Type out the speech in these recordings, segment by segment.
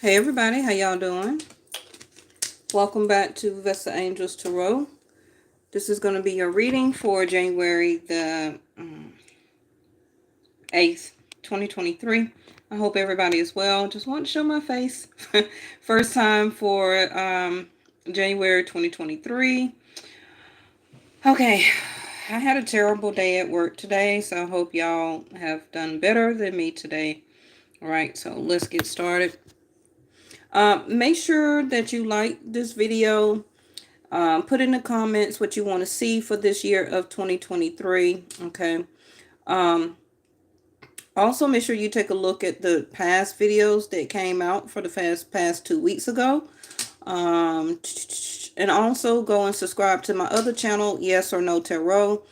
Hey everybody, how y'all doing? Welcome back to Vesta Angels Tarot. This is going to be your reading for January the 8th, 2023. I hope everybody is well. Just want to show my face. First time for January 2023. Okay, I had a terrible day at work today, so I hope y'all have done better than me today. All right, so let's get started. Make sure that you like this video. Put in the comments what you want to see for this year of 2023. Okay. Also, make sure you take a look at the past videos that came out for the past 2 weeks ago. And also go and subscribe to my other channel, Yes or No Tarot.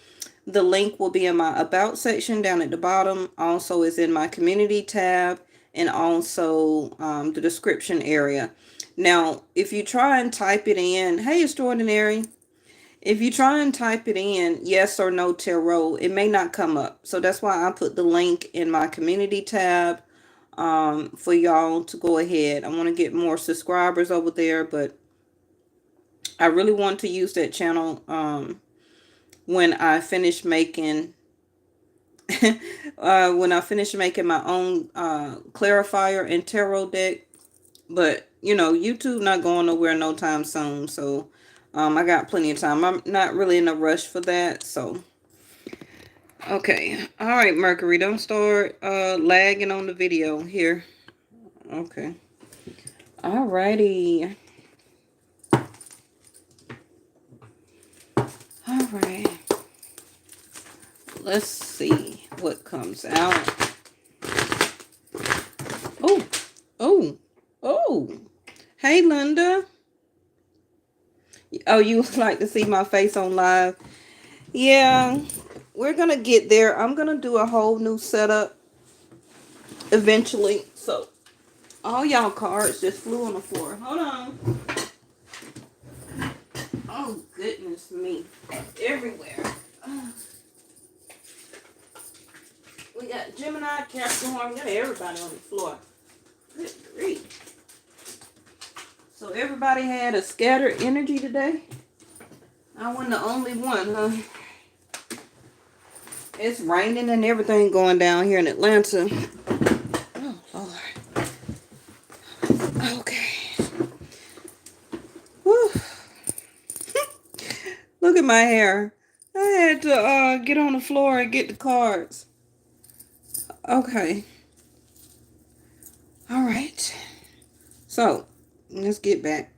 The link will be in my About section down at the bottom. Also is in my Community tab and also the description area. Now, if you try and type it in, hey, Extraordinary, if you try and type it in, Yes or No Tarot, it may not come up. So that's why I put the link in my Community tab for y'all to go ahead. I want to get more subscribers over there, but I really want to use that channel when I finish making my own clarifier and tarot deck. But you know, YouTube not going nowhere no time soon, so I got plenty of time. I'm not really in a rush for that. So okay, all right, Mercury, don't start lagging on the video here. Okay, all righty. All right, let's see what comes out. Oh, hey, Linda. Oh, you would like to see my face on live? Yeah, we're going to get there. I'm going to do a whole new setup eventually. So, all y'all cards just flew on the floor. Hold on. Oh, goodness me. Everywhere. We got Gemini, Capricorn. We got everybody on the floor. Good grief. So everybody had a scattered energy today? I wasn't the only one, huh? It's raining and everything going down here in Atlanta. Oh, Lord. Okay. Whew. Look at my hair. I had to get on the floor and get the cards. Okay. All right. So, let's get back.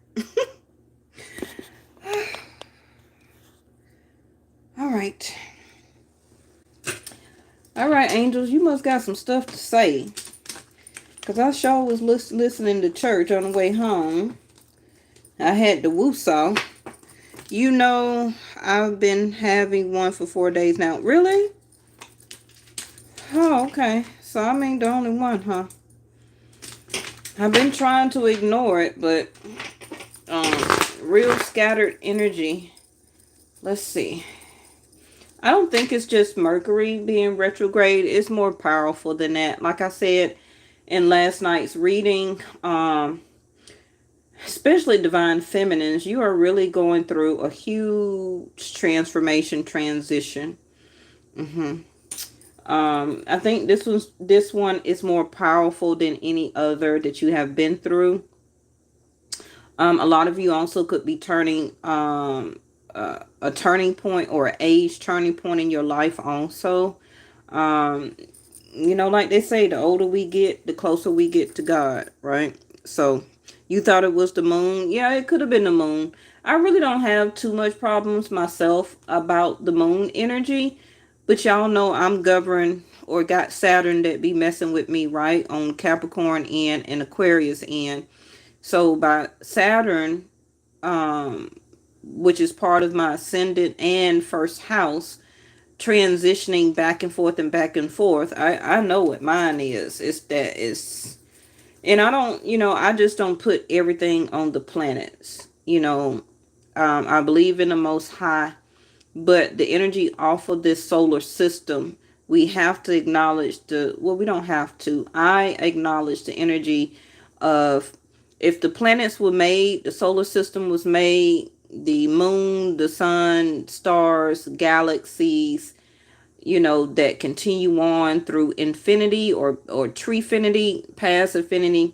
All right. All right, angels, you must got some stuff to say. Because I sure was listening to church on the way home. I had the woo-saw. You know, I've been having one for 4 days now. Really? Oh, okay. So, I mean the only one, huh? I've been trying to ignore it, but real scattered energy. Let's see. I don't think it's just Mercury being retrograde. It's more powerful than that. Like I said in last night's reading, especially Divine Feminines, you are really going through a huge transformation, transition. I think this one is more powerful than any other that you have been through. A lot of you also could be turning a turning point or an age turning point in your life also. You know, like they say, the older we get, the closer we get to God, right? So you thought it was the moon. Yeah, it could have been the moon. I really don't have too much problems myself about the moon energy. But y'all know I'm governed or got Saturn that be messing with me, right? On Capricorn end and Aquarius end. So by Saturn, which is part of my ascendant and first house, transitioning back and forth and back and forth, I know what mine is. And I don't, I just don't put everything on the planets. I believe in the Most High. But the energy off of this solar system, we have to acknowledge we don't have to. I acknowledge the energy of If the planets were made, the solar system was made, the moon, the sun, stars, galaxies, that continue on through infinity or treefinity, past infinity,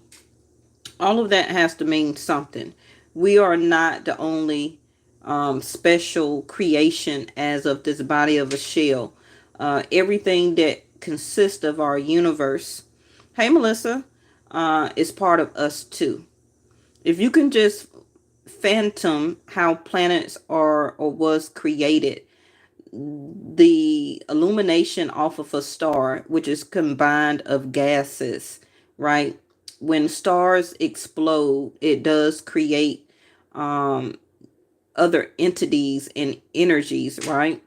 all of that has to mean something. We are not the only special creation as of this body of a shell. Everything that consists of our universe, hey Melissa, is part of us too. If you can just phantom how planets are or was created, the illumination off of a star, which is combined of gases, right? When stars explode, it does create um, other entities and energies, right?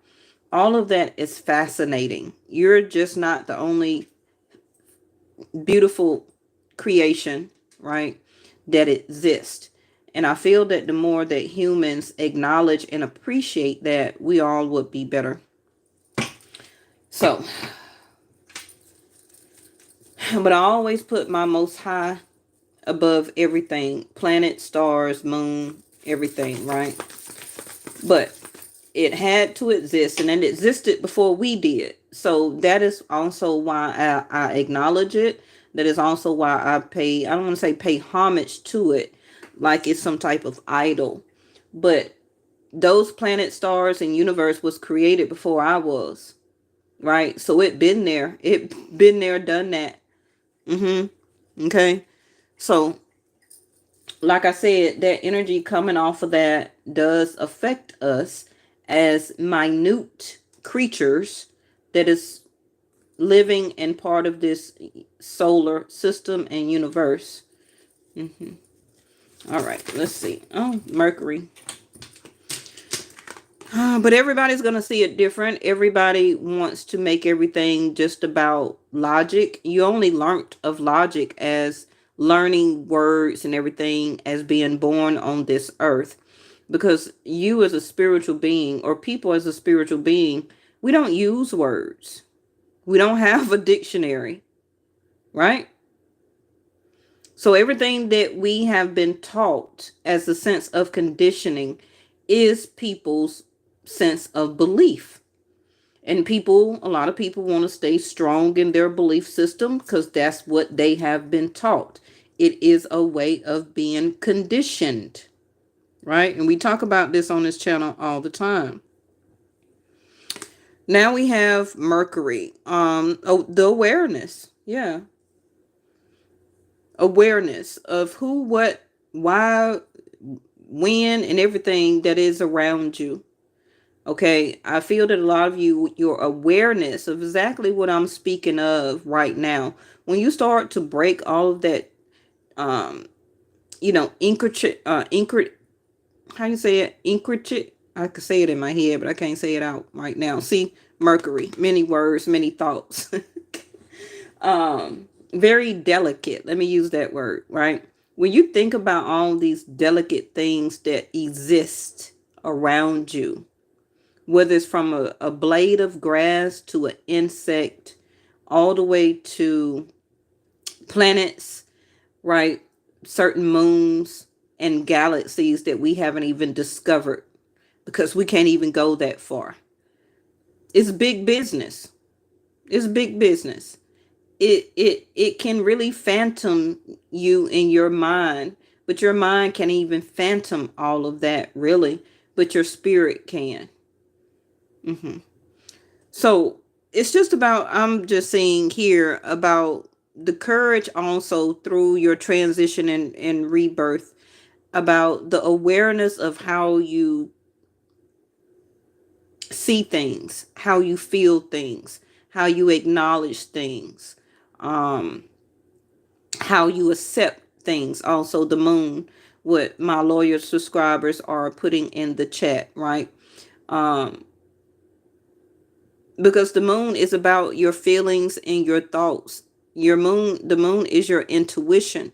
All of that is fascinating. You're just not the only beautiful creation, right, that exists. And I feel that the more that humans acknowledge and appreciate that, we all would be better. So, but I always put my most high above everything. Planet, stars, moon, everything, right? But it had to exist, and it existed before we did. So that is also why I acknowledge it. That is also why I don't want to say pay homage to it like it's some type of idol. But those planet, stars, and universe was created before I was, right? So it been there. It been there, done that. Okay. So like I said, that energy coming off of that does affect us as minute creatures that is living and part of this solar system and universe. All right, let's see. Oh, Mercury. But everybody's going to see it different. Everybody wants to make everything just about logic. You only learnt of logic as learning words and everything as being born on this earth. Because you as a spiritual being, or people as a spiritual being, we don't use words. We don't have a dictionary, right? So everything that we have been taught as a sense of conditioning is people's sense of belief. And a lot of people want to stay strong in their belief system because that's what they have been taught. It is a way of being conditioned, right? And we talk about this on this channel all the time. Now we have Mercury. The awareness. Yeah. Awareness of who, what, why, when, and everything that is around you. Okay, I feel that a lot of you, your awareness of exactly what I'm speaking of right now, when you start to break all of that, how you say it? Intricate. I could say it in my head, but I can't say it out right now. See, Mercury, many words, many thoughts. Very delicate. Let me use that word, right? When you think about all these delicate things that exist around you, whether it's from a blade of grass to an insect, all the way to planets, right? Certain moons and galaxies that we haven't even discovered because we can't even go that far. It's big business. It's big business. It can really phantom you in your mind, but your mind can't even phantom all of that really, but your spirit can. So it's just about, I'm just saying here about the courage also through your transition and rebirth, about the awareness of how you see things, how you feel things, how you acknowledge things, um, how you accept things. Also, the moon, what my lawyer subscribers are putting in the chat, right? Because the moon is about your feelings and your thoughts. The moon is your intuition,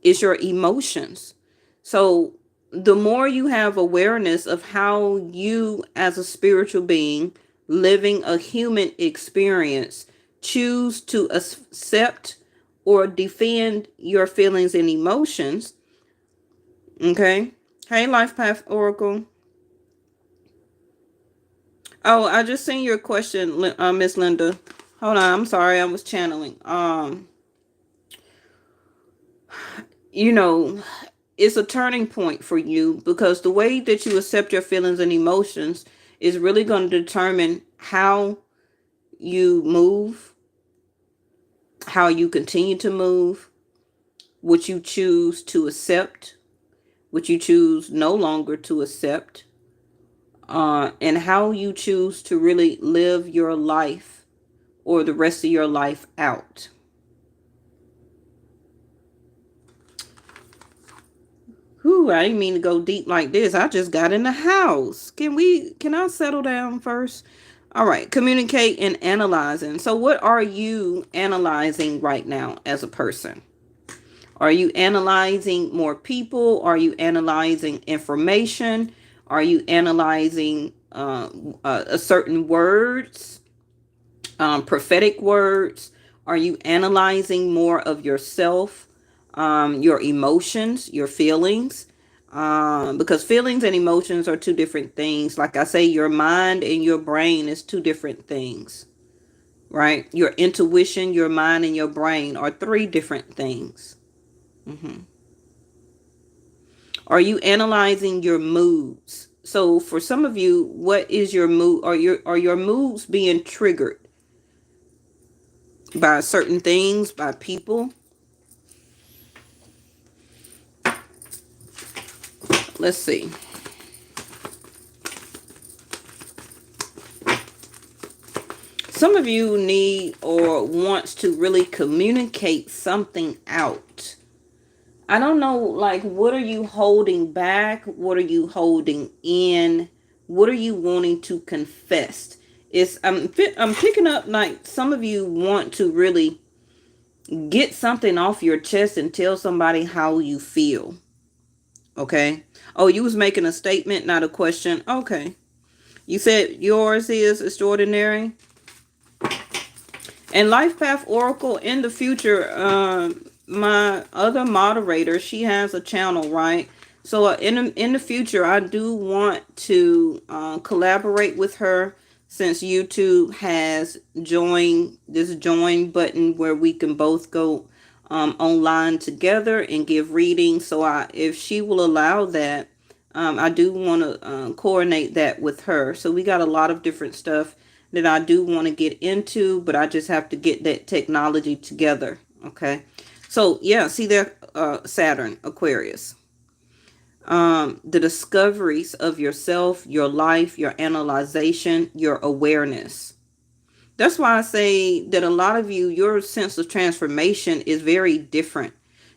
is your emotions. So the more you have awareness of how you as a spiritual being living a human experience choose to accept or defend your feelings and emotions. Okay. Hey, Life Path Oracle. Oh, I just seen your question, Miss Linda. Hold on, I'm sorry, I was channeling. You know, it's a turning point for you, because the way that you accept your feelings and emotions is really going to determine how you move, how you continue to move, what you choose to accept, what you choose no longer to accept, and how you choose to really live your life or the rest of your life out. Whew, I didn't mean to go deep like this. I just got in the house. Can I settle down first? All right, communicate and analyzing. So what are you analyzing right now as a person? Are you analyzing more people? Are you analyzing information? Are you analyzing a certain words, prophetic words? Are you analyzing more of yourself, your emotions, your feelings? Because feelings and emotions are two different things. Like I say, your mind and your brain is two different things, right? Your intuition, your mind, and your brain are three different things. Mm-hmm. Are you analyzing your moods? So for some of you, what is your mood? Are your moods being triggered by certain things, by people? Let's see. Some of you need or wants to really communicate something out. I don't know, like, what are you holding back? What are you holding in? What are you wanting to confess? I'm picking up, like, some of you want to really get something off your chest and tell somebody how you feel. Okay. Oh, you was making a statement, not a question. Okay. You said yours is extraordinary. And Life Path Oracle, in the future, my other moderator, she has a channel, right? So in the future, I do want to collaborate with her, since YouTube has joined this join button where we can both go online together and give readings. So if she will allow that, I do want to coordinate that with her. So we got a lot of different stuff that I do want to get into, but I just have to get that technology together. Okay. So yeah, see there, Saturn, Aquarius. The discoveries of yourself, your life, your analyzation, your awareness. That's why I say that a lot of you, your sense of transformation is very different.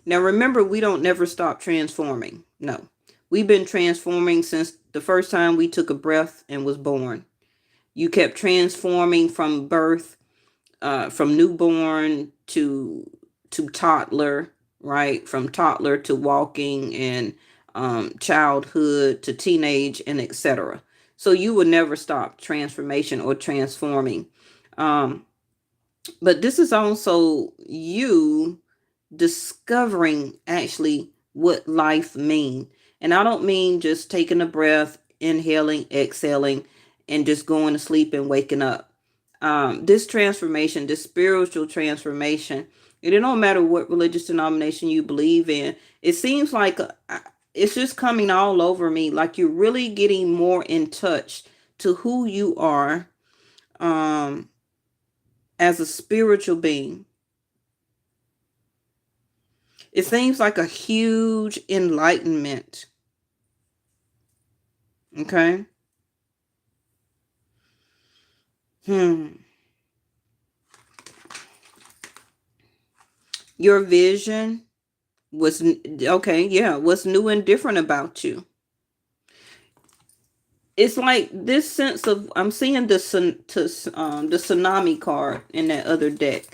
Now remember, we don't never stop transforming. No. We've been transforming since the first time we took a breath and was born. You kept transforming from birth, from newborn to toddler, right? From toddler to walking, and childhood to teenage, and etc. So you will never stop transformation or transforming. Um, but this is also you discovering actually what life means. And I don't mean just taking a breath, inhaling, exhaling, and just going to sleep and waking up. This transformation, this spiritual transformation, and it don't matter what religious denomination you believe in, it seems like it's just coming all over me, like you're really getting more in touch to who you are, um, as a spiritual being. It seems like a huge enlightenment. Okay. Hmm. Your vision was okay. Yeah. What's new and different about you? It's like this sense of, I'm seeing the tsunami card in that other deck.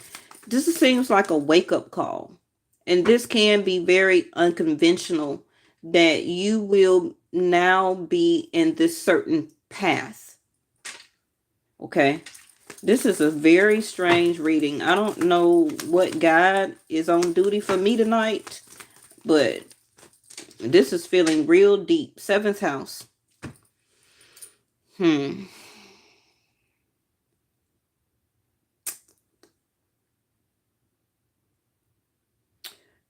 This seems like a wake up call, and this can be very unconventional. That you will now be in this certain path. Okay. This is a very strange reading. I don't know what guide is on duty for me tonight, but this is feeling real deep. Seventh house.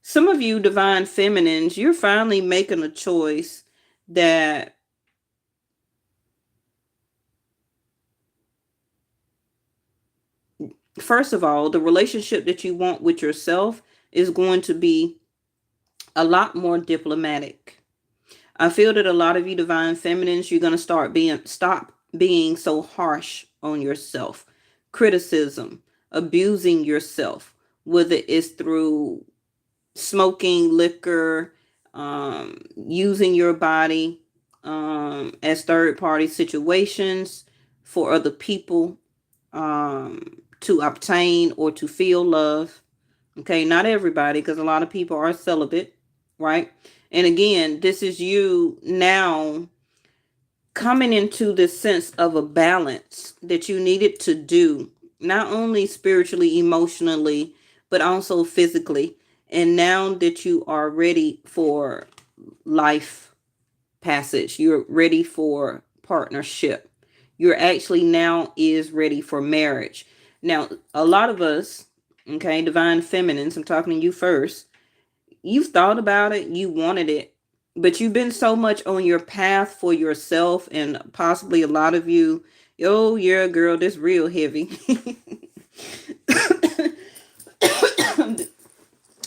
Some of you divine feminines, you're finally making a choice that first of all, the relationship that you want with yourself is going to be a lot more diplomatic. I feel that a lot of you divine feminines, you're going to stop being so harsh on yourself. Criticism, abusing yourself, whether it's through smoking, liquor, using your body as third party situations for other people to obtain or to feel love. Okay, not everybody, because a lot of people are celibate, right? And again, this is you now coming into this sense of a balance that you needed to do, not only spiritually, emotionally, but also physically. And now that you are ready for life passage, you're ready for partnership. You're actually now is ready for marriage. Now, a lot of us, okay, divine feminines, I'm talking to you first. You've thought about it, you wanted it, but you've been so much on your path for yourself, and possibly a lot of you, oh yeah, girl, this real heavy.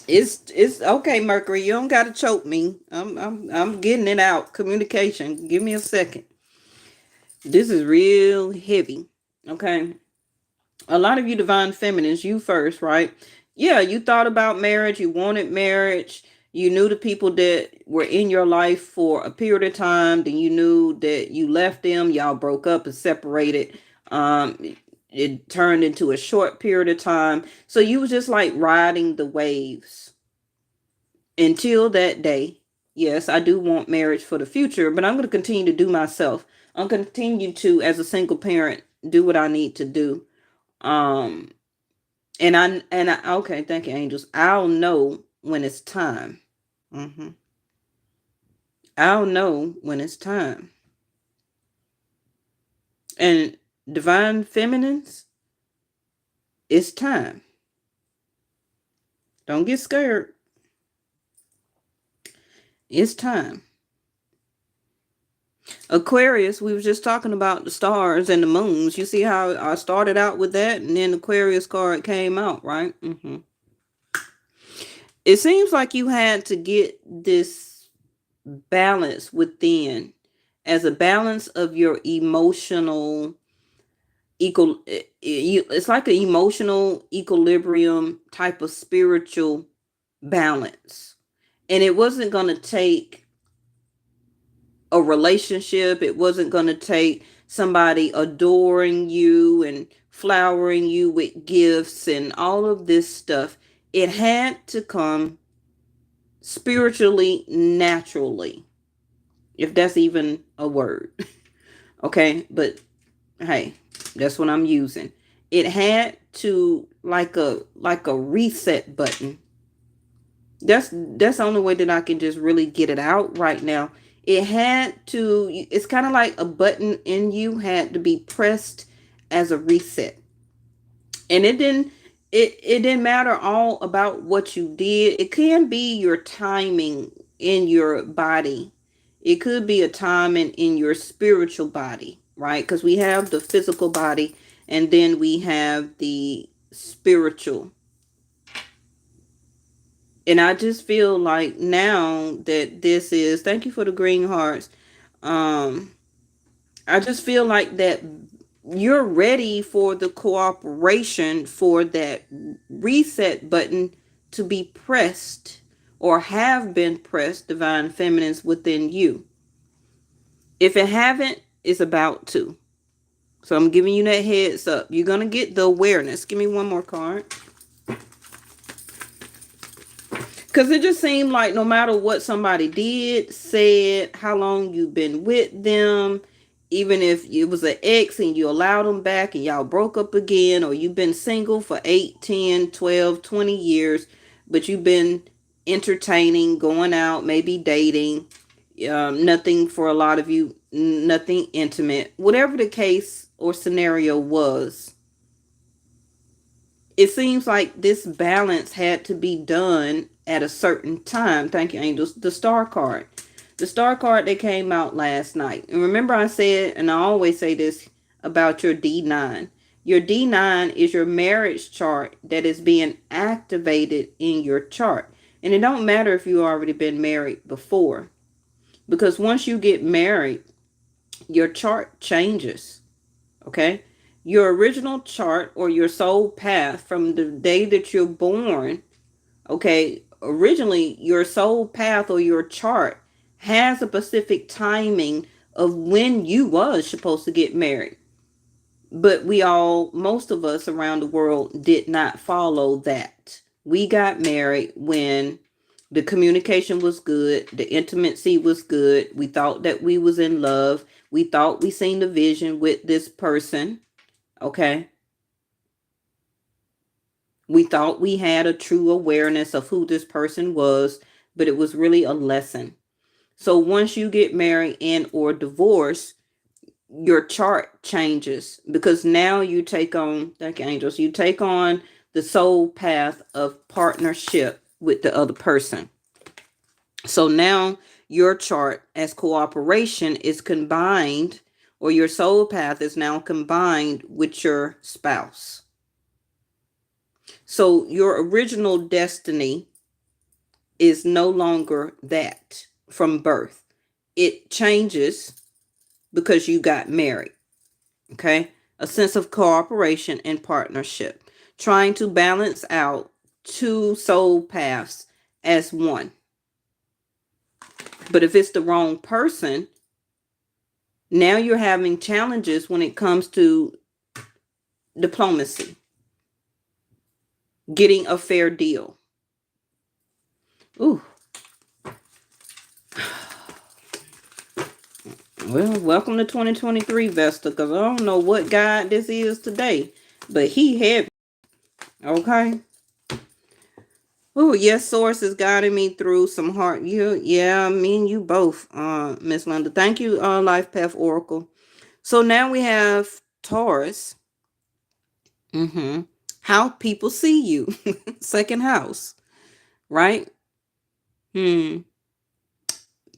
It's okay, Mercury. You don't gotta choke me. I'm getting it out. Communication. Give me a second. This is real heavy. Okay. A lot of you divine feminines, you first, right? Yeah, you thought about marriage, you wanted marriage, you knew the people that were in your life for a period of time, then you knew that you left them, y'all broke up and separated. It turned into a short period of time. So you was just like riding the waves until that day. Yes, I do want marriage for the future, but I'm going to continue to do myself. I'm going to continue to, as a single parent, do what I need to do. Um, okay, thank you, angels. I'll know when it's time. Mm-hmm. I'll know when it's time. And divine feminines, it's time. Don't get scared. It's time. Aquarius, we were just talking about the stars and the moons. You see how I started out with that, and then Aquarius card came out, right? Mm-hmm. It seems like you had to get this balance within, as a balance of your emotional it's like an emotional equilibrium type of spiritual balance. And it wasn't going to take a relationship. It wasn't going to take somebody adoring you and flowering you with gifts and all of this stuff. It had to come spiritually, naturally, if that's even a word. Okay, but hey, that's what I'm using. It had to, like a reset button. That's the only way that I can just really get it out right now. It had to, it's kind of like a button in you had to be pressed as a reset. And it didn't matter all about what you did. It can be your timing in your body. It could be a timing in your spiritual body, right? Because we have the physical body, and then we have the spiritual. And I just feel like now that this is, thank you for the green hearts. I just feel like that you're ready for the cooperation, for that reset button to be pressed, or have been pressed, divine feminines within you. If it haven't, it's about to. So I'm giving you that heads up. You're going to get the awareness. Give me one more card. Because it just seemed like no matter what somebody did, said, how long you've been with them, even if it was an ex and you allowed them back and y'all broke up again, or you've been single for 8, 10, 12, 20 years, but you've been entertaining, going out, maybe dating, nothing for a lot of you, nothing intimate, whatever the case or scenario was, it seems like this balance had to be done at a certain time. Thank you, angels. The star card. The star card that came out last night. And remember I said, and I always say this about your D9. Your D9 is your marriage chart that is being activated in your chart. And it don't matter if you already been married before. Because once you get married, your chart changes. Okay? Your original chart or your soul path from the day that you're born, okay, originally your soul path or your chart has a specific timing of when you was supposed to get married. But most of us around the world did not follow that. We got married when the communication was good, the intimacy was good. We thought that we was in love. We thought we seen the vision with this person. Okay. We thought we had a true awareness of who this person was, but it was really a lesson. So once you get married and or divorced, your chart changes because now you take on, thank you, angels, you take on the soul path of partnership with the other person. So now your chart as cooperation is combined, or your soul path is now combined with your spouse. So your original destiny is no longer that from birth. It changes because you got married. Okay? A sense of cooperation and partnership. Trying to balance out two soul paths as one. But if it's the wrong person, now you're having challenges when it comes to diplomacy. Getting a fair deal. Ooh. Well, welcome to 2023, Vesta, because I don't know what God this is today, but he heavy. Okay. Oh, yes, source is guiding me through some hard. Yeah, me and you both, Miss Linda. Thank you, Life Path Oracle. So now we have Taurus. How people see you. Second house, right?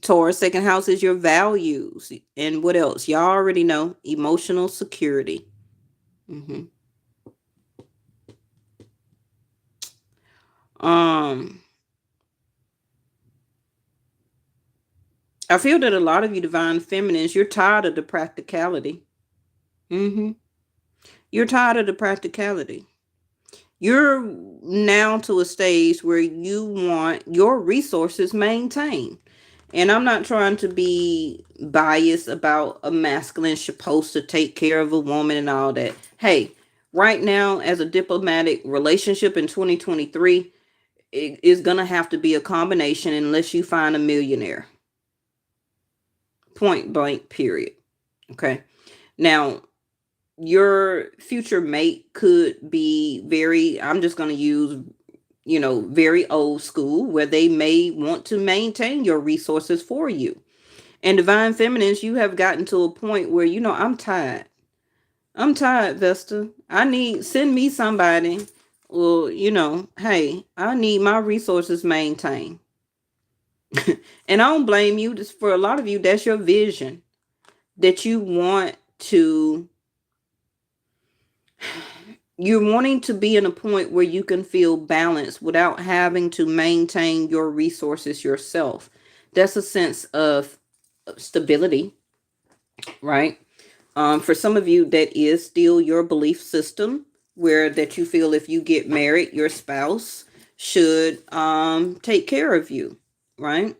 Taurus, second house is your values. And what else? Y'all already know. Emotional security. I feel that a lot of you divine feminines, you're tired of the practicality. You're tired of the practicality. You're now to a stage where you want your resources maintained. And I'm not trying to be biased about a masculine supposed to take care of a woman and all that. Hey, right now, as a diplomatic relationship in 2023, it is going to have to be a combination unless you find a millionaire. Point blank, period. Okay. Now, your future mate could be I'm just going to use, very old school, where they may want to maintain your resources for you. And divine feminines, you have gotten to a point where, I'm tired. I'm tired, Vesta. Send me somebody. Well, hey, I need my resources maintained. And I don't blame you. Just for a lot of you, that's your vision, that you're wanting to be in a point where you can feel balanced without having to maintain your resources yourself. That's a sense of stability, right? For some of you, that is still your belief system, where that you feel if you get married, your spouse should take care of you, right?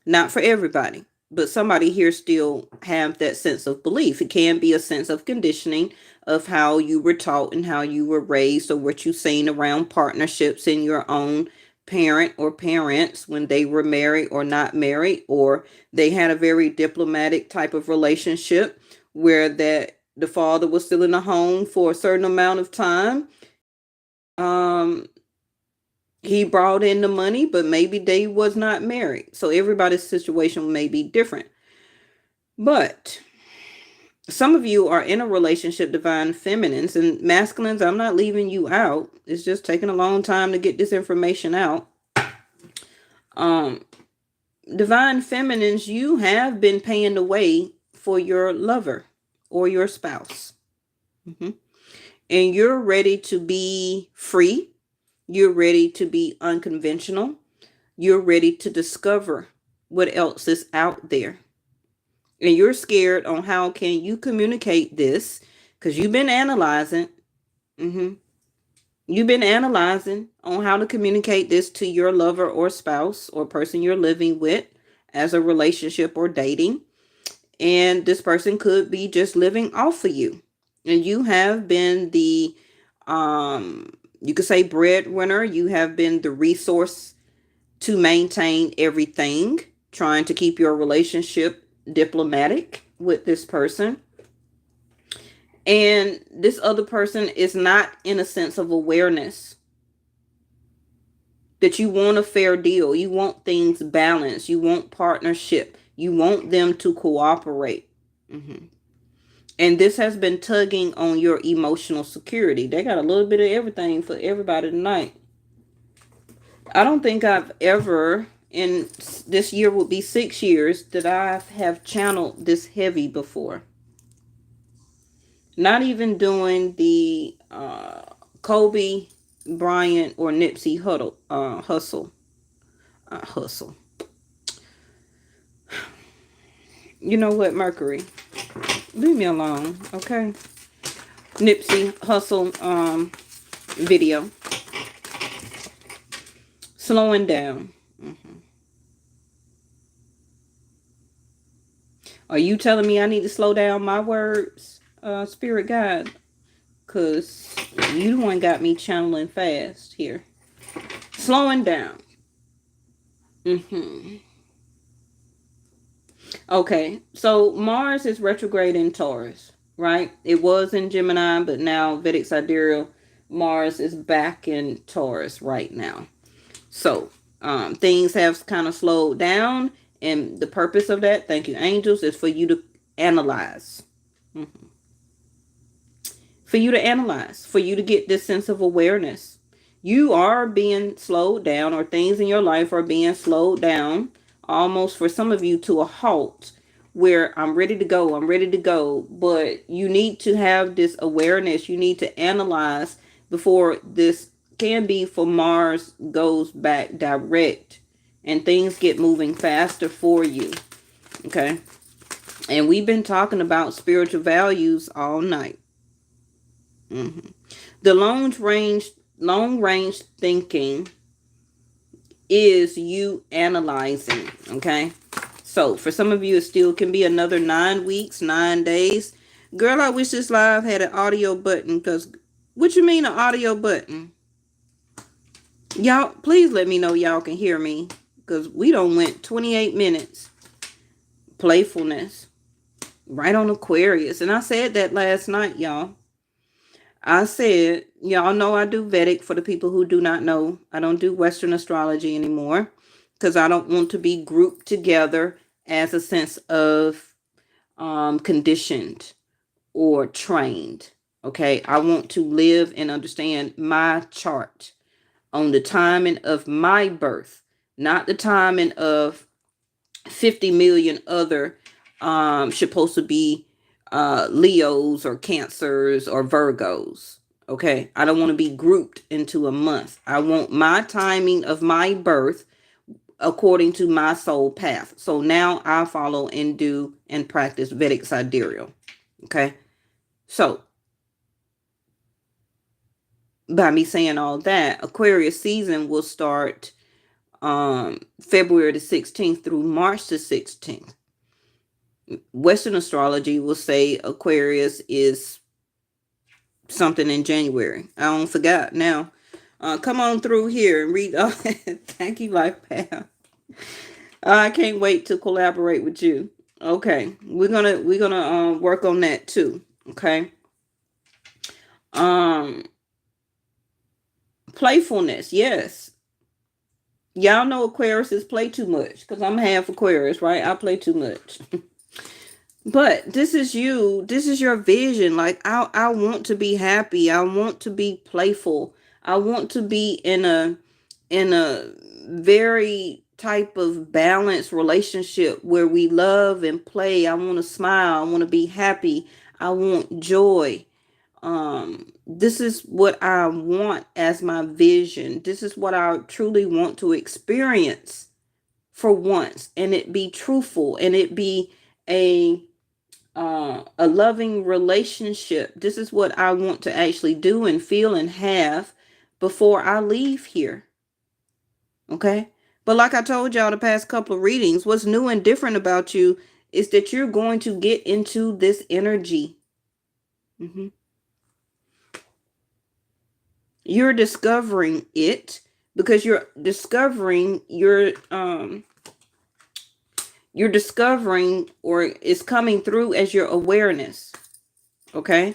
Not for everybody, but somebody here still have that sense of belief. It can be a sense of conditioning of how you were taught and how you were raised, or what you've seen around partnerships in your own parent or parents when they were married or not married, or they had a very diplomatic type of relationship where that the father was still in the home for a certain amount of time. Um, he brought in the money, but maybe they was not married. So everybody's situation may be different. But some of you are in a relationship, divine feminines and masculines. I'm not leaving you out. It's just taking a long time to get this information out. Divine feminines, you have been paying the way for your lover or your spouse. And you're ready to be free. You're ready to be unconventional. You're ready to discover what else is out there. And you're scared on how can you communicate this, because you've been analyzing. You've been analyzing on how to communicate this to your lover or spouse or person you're living with as a relationship or dating. And this person could be just living off of you. And you have been the, you could say breadwinner. You have been the resource to maintain everything, trying to keep your relationship diplomatic with this person. And this other person is not in a sense of awareness that you want a fair deal. You want things balanced. You want partnership. You want them to cooperate. And this has been tugging on your emotional security. They got a little bit of everything for everybody tonight. I don't think I've ever, in this year would be 6 years, that I have channeled this heavy before. Not even doing the Kobe Bryant or Nipsey Hussle. You know what, Mercury? Leave me alone, okay? Nipsey Hussle video. Slowing down. Are you telling me I need to slow down my words, Spirit Guide? Because you the one got me channeling fast here. Slowing down. Okay, so Mars is retrograde in Taurus, right? It was in Gemini, but now Vedic Sidereal Mars is back in Taurus right now. So things have kind of slowed down, and the purpose of that, thank you angels, is for you to analyze. For you to analyze, for you to get this sense of awareness. You are being slowed down, or things in your life are being slowed down, almost for some of you to a halt, where I'm ready to go, but you need to have this awareness. You need to analyze before this can be, for Mars goes back direct and things get moving faster for you. Okay. And we've been talking about spiritual values all night. The long range thinking is you analyzing. Okay. So for some of you, it still can be another 9 weeks, 9 days. Girl, I wish this live had an audio button, because what you mean an audio button? Y'all, please let me know y'all can hear me, because we done went 28 minutes. Playfulness. Right on Aquarius. And I said that last night, y'all. I said, y'all know I do Vedic. For the people who do not know, I don't do Western astrology anymore, because I don't want to be grouped together as a sense of conditioned or trained. Okay, I want to live and understand my chart on the timing of my birth, not the timing of 50 million other supposed to be Leos or Cancers or Virgos. Okay, I don't want to be grouped into a month. I want my timing of my birth according to my soul path. So now I follow and do and practice Vedic Sidereal. Okay, so by me saying all that, Aquarius season will start February the 16th through March the 16th. Western astrology will say Aquarius is something in January. I don't forgot now. Come on through here and read. Thank you, Life Path. I can't wait to collaborate with you. Okay, we're gonna work on that too. Okay. Um, Playfulness, yes. Y'all know Aquarius is play too much because I'm half Aquarius, right? I play too much. But this is you. This is your vision. Like I want to be happy. I want to be playful. I want to be in a very type of balanced relationship where we love and play. I want to smile. I want to be happy. I want joy. This is what I want as my vision. This is what I truly want to experience for once, and it be truthful, and it be a a loving relationship. This is what I want to actually do and feel and have before I leave here. Okay. But like I told y'all the past couple of readings, what's new and different about you is that you're going to get into this energy. hmm You're discovering it because you're discovering, or it's coming through as your awareness. Okay.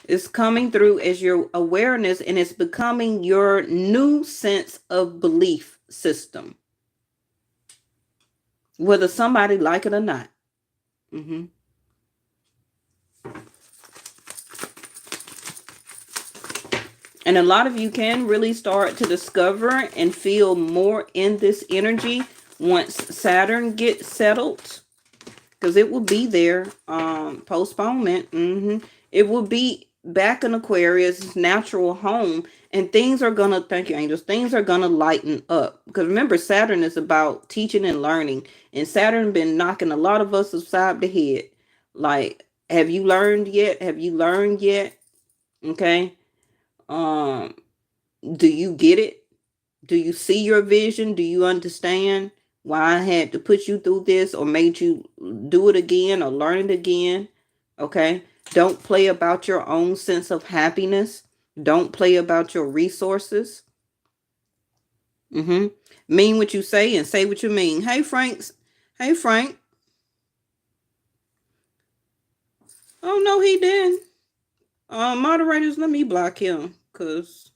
It's coming through as your awareness, and it's becoming your new sense of belief system, whether somebody like it or not. hmm And a lot of you can really start to discover and feel more in this energy once Saturn gets settled, because it will be there. Postponement. It will be back in Aquarius' natural home, and things are gonna, thank you, angels, things are gonna lighten up. Because remember, Saturn is about teaching and learning, and Saturn been knocking a lot of us upside the head. Like, have you learned yet? Have you learned yet? Okay. Um, do you get it? Do you see your vision? Do you understand why I had to put you through this or made you do it again or learn it again? Okay. Don't play about your own sense of happiness. Don't play about your resources. Mm-hmm. Mean what you say and say what you mean. Hey, Franks. Hey, Frank. Oh, no, he didn't. Moderators, let me block him. Because,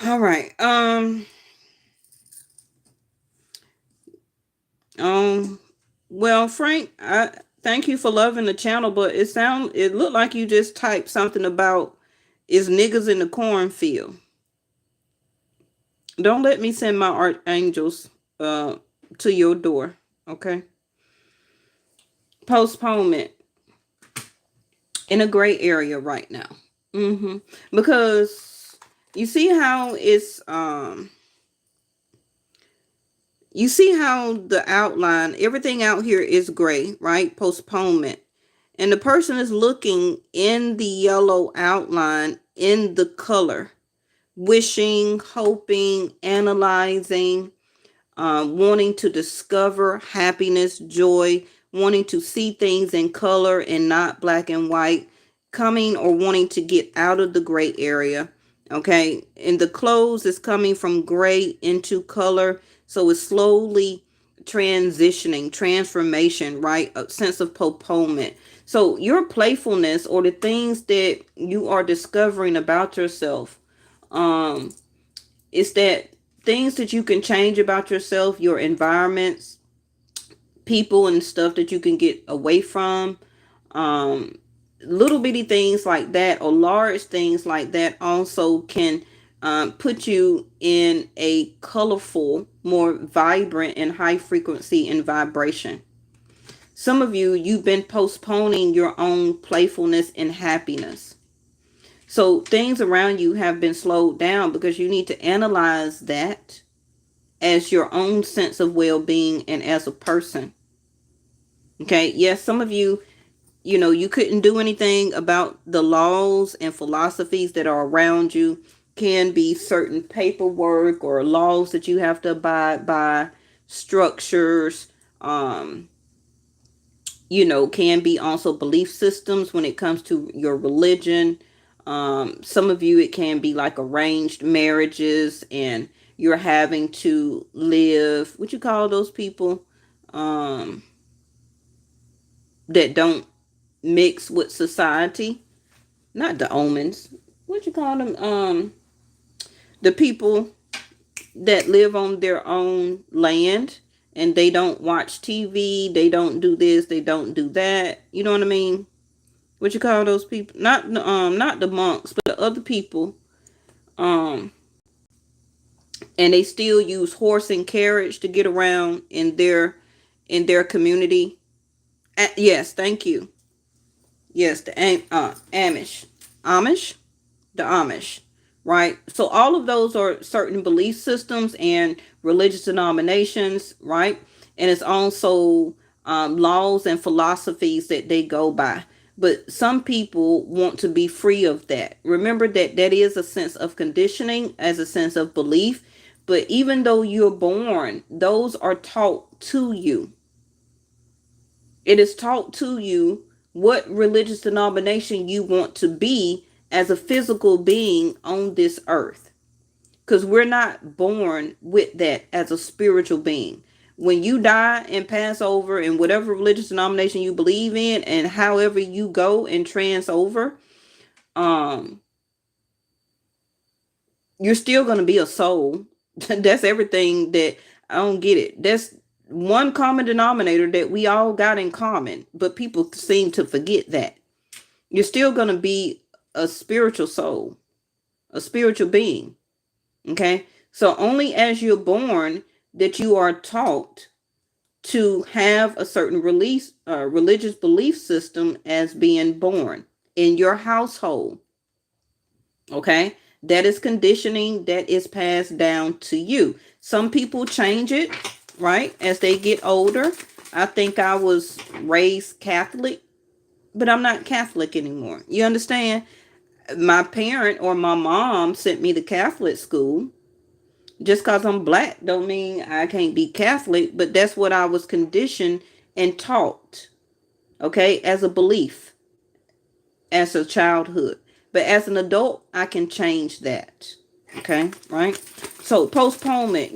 all right. Um, well, Frank, I thank you for loving the channel, but it looked like you just typed something about is niggas in the cornfield. Don't let me send my archangels to your door. Okay. Postponement in a gray area right now. Because you see how you see how the outline, everything out here is gray, right? Postponement. And the person is looking in the yellow outline in the color, wishing, hoping, analyzing, wanting to discover happiness, joy, wanting to see things in color and not black and white, coming or wanting to get out of the gray area. Okay. And the clothes is coming from gray into color. So it's slowly transitioning, transformation, right? A sense of postponement. So your playfulness or the things that you are discovering about yourself, um, is that things that you can change about yourself, your environments, people and stuff that you can get away from. Um, Little bitty things like that or large things like that also can put you in a colorful, more vibrant and high frequency and vibration. Some of you, you've been postponing your own playfulness and happiness. So things around you have been slowed down because you need to analyze that as your own sense of well-being and as a person. Okay. Yes, some of you, you couldn't do anything about the laws and philosophies that are around you. Can be certain paperwork or laws that you have to abide by, structures, um can be also belief systems when it comes to your religion. Some of you, it can be like arranged marriages, and you're having to live, what you call those people, um, that don't mix with society. Not the omens. What you call them? The people that live on their own land, and they don't watch TV, they don't do this, they don't do that. You know what I mean? What you call those people? Not the monks, but the other people. Um and they still use horse and carriage to get around in their community. Yes, thank you. Yes, the Amish, the Amish, right? So all of those are certain belief systems and religious denominations, right? And it's also laws and philosophies that they go by. But some people want to be free of that. Remember that that is a sense of conditioning, as a sense of belief. But even though you're born, those are taught to you. It is taught to you what religious denomination you want to be as a physical being on this earth. Because we're not born with that as a spiritual being. When you die and pass over in whatever religious denomination you believe in, and however you go and trans over, um, you're still going to be a soul. That's everything that I don't get it. That's one common denominator that we all got in common, but people seem to forget that. You're still going to be a spiritual soul, a spiritual being. Okay? So only as you're born that you are taught to have a certain religious belief system as being born in your household. Okay? That is conditioning that is passed down to you. Some people change it, right, as they get older. I think I was raised Catholic, but I'm not Catholic anymore. You understand? My parent or my mom sent me to Catholic school. Just because I'm black don't mean I can't be Catholic, but that's what I was conditioned and taught, okay, as a belief, as a childhood. But as an adult, I can change that. Okay, right? So postponement,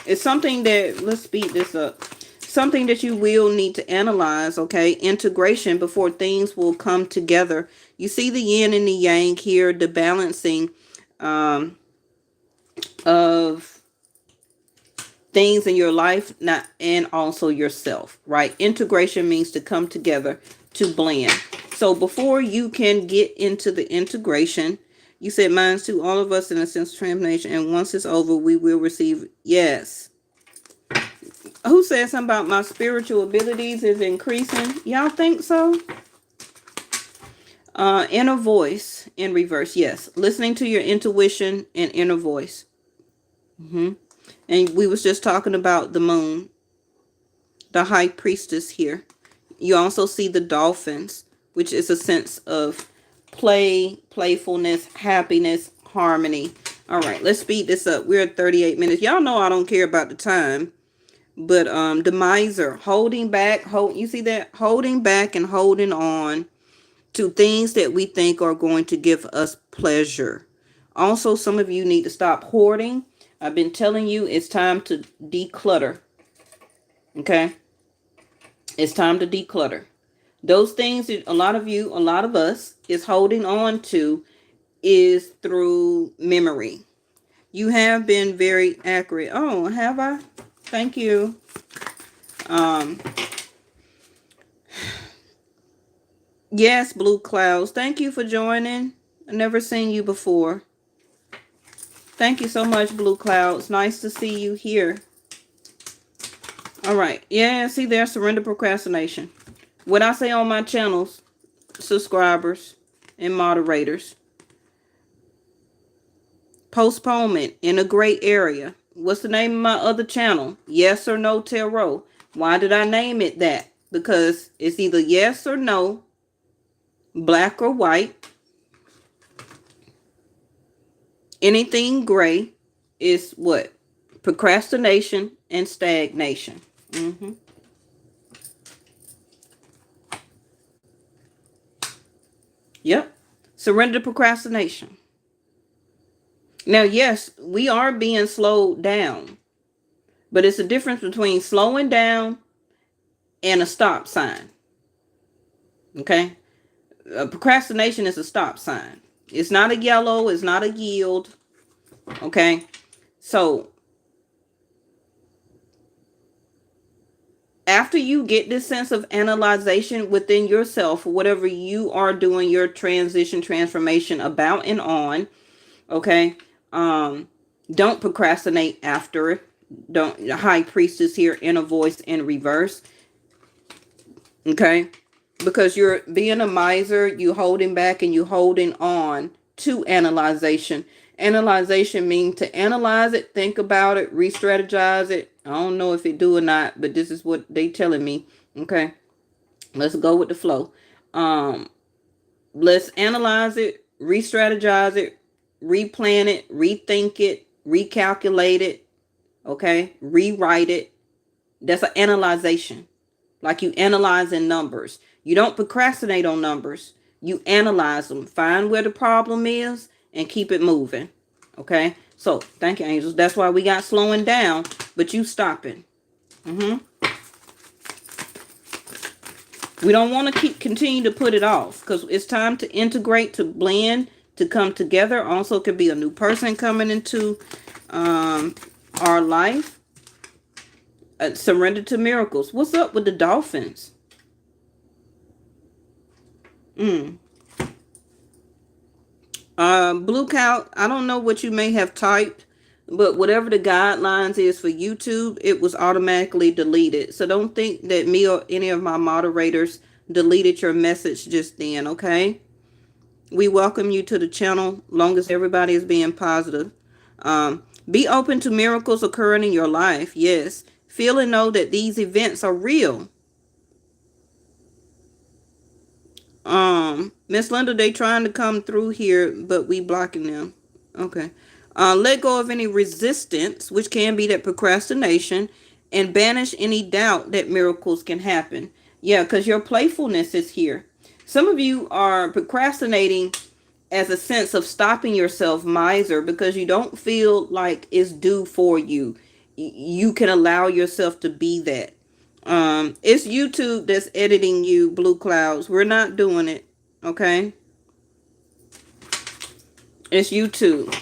it's something that, let's speed this up. Something that you will need to analyze, okay? Integration, before things will come together. You see the yin and the yang here, the balancing of things in your life, not, and also yourself, right? Integration means to come together, to blend. So before you can get into the integration, you said mine's to all of us in a sense of transformation, and once it's over, we will receive. Yes. Who said something about my spiritual abilities is increasing? Y'all think so? Inner voice in reverse. Yes. Listening to your intuition and inner voice. And we was just talking about the moon, the high priestess here. You also see the dolphins, which is a sense of play, playfulness, happiness, harmony. All right, let's speed this up. We're at 38 minutes. Y'all know I don't care about the time. But the miser, holding back, you see that? Holding back and holding on to things that we think are going to give us pleasure. Also, some of you need to stop hoarding. I've been telling you it's time to declutter. Okay? It's time to declutter. Those things that a lot of us is holding on to is through memory. You have been very accurate. Oh, have I? Thank you. Yes, Blue Clouds. Thank you for joining. I've never seen you before. Thank you so much, Blue Clouds. Nice to see you here. All right. Yeah, see there, surrender procrastination. What I say on my channels, subscribers and moderators. Postponement in a gray area. What's the name of my other channel? Yes or No Tarot. Why did I name it that? Because it's either yes or no, black or white. Anything gray is what? Procrastination and stagnation. Yep. Surrender to procrastination. Now, yes, we are being slowed down, but it's a difference between slowing down and a stop sign. Okay? Procrastination is a stop sign. It's not a yellow, it's not a yield. Okay? So, after you get this sense of analyzation within yourself, whatever you are doing your transition, transformation about and on, okay, don't procrastinate after it. Don't. The high priestess here, inner voice in reverse. Okay, because you're being a miser, you holding back and you holding on to analyzation. Analyzation means to analyze it, think about it, re-strategize it. I don't know if it do or not, but this is what they telling me. Okay, let's go with the flow. Let's analyze it, re-strategize it, replan it, rethink it, recalculate it. Okay, rewrite it. That's an analyzation. Like you analyze in numbers. You don't procrastinate on numbers. You analyze them. Find where the problem is and keep it moving. Okay? So, thank you, angels. That's why we got slowing down, but you stopping. We don't want to continue to put it off because it's time to integrate, to blend, to come together. Also, could be a new person coming into our life. Surrender to miracles. What's up with the dolphins? Blue cow, I don't know what you may have typed, but whatever the guidelines is for YouTube, it was automatically deleted. So don't think that me or any of my moderators deleted your message just then, okay? We welcome you to the channel, long as everybody is being positive. Be open to miracles occurring in your life, yes. Feel and know that these events are real. Miss Linda, they trying to come through here, but we blocking them. Okay. Let go of any resistance, which can be that procrastination, and banish any doubt that miracles can happen. Yeah, because your playfulness is here. Some of you are procrastinating as a sense of stopping yourself, miser, because you don't feel like it's due for you. You can allow yourself to be that. It's YouTube that's editing you, Blue Clouds. We're not doing it, okay? It's YouTube.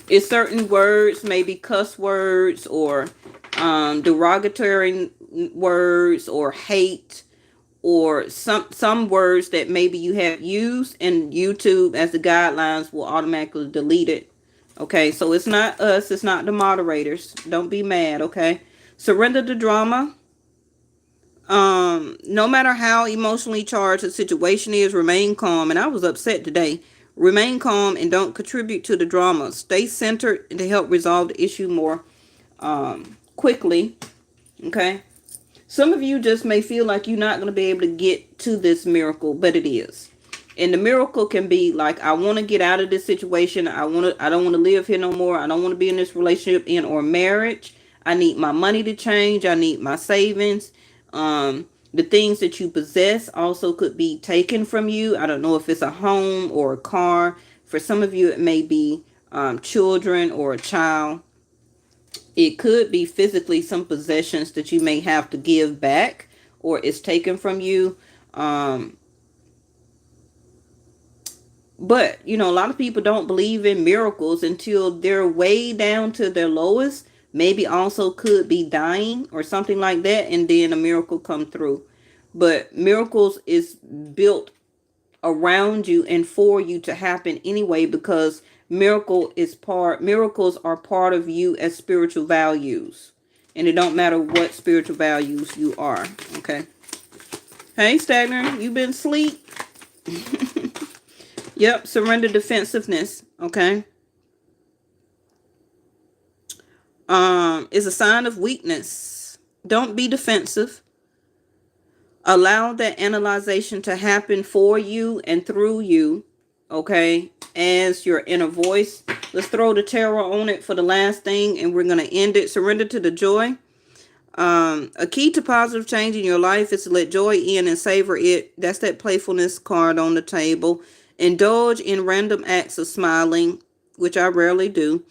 It's certain words, maybe cuss words or derogatory words or hate or some words that maybe you have used, and YouTube, as the guidelines, will automatically delete it. Okay, so it's not us, it's not the moderators. Don't be mad, okay? Surrender the drama. No matter how emotionally charged the situation is, remain calm. And I was upset today. Remain calm and don't contribute to the drama. Stay centered to help resolve the issue more quickly. Okay? Some of you just may feel like you're not going to be able to get to this miracle, but it is. And the miracle can be like, I want to get out of this situation. I don't want to live here no more. I don't want to be in this relationship or marriage. I need my money to change. I need my savings. The things that you possess also could be taken from you. I don't know if it's a home or a car. For some of you, it may be children or a child. It could be physically some possessions that you may have to give back or it's taken from you. But, a lot of people don't believe in miracles until they're way down to their lowest. Maybe also could be dying or something like that, and then a miracle come through. But miracles is built around you and for you to happen anyway, because miracles are part of you as spiritual values. And it don't matter what spiritual values you are. Okay. Hey, Stagner, you been asleep? Yep, surrender defensiveness. Okay. Is a sign of weakness. Don't be defensive. Allow that analyzation to happen for you and through you, okay, as your inner voice. Let's throw the tarot on it for the last thing, and we're going to end it. Surrender to the joy. A key to positive change in your life is to let joy in and savor it. That's that playfulness card on the table. Indulge in random acts of smiling, which I rarely do,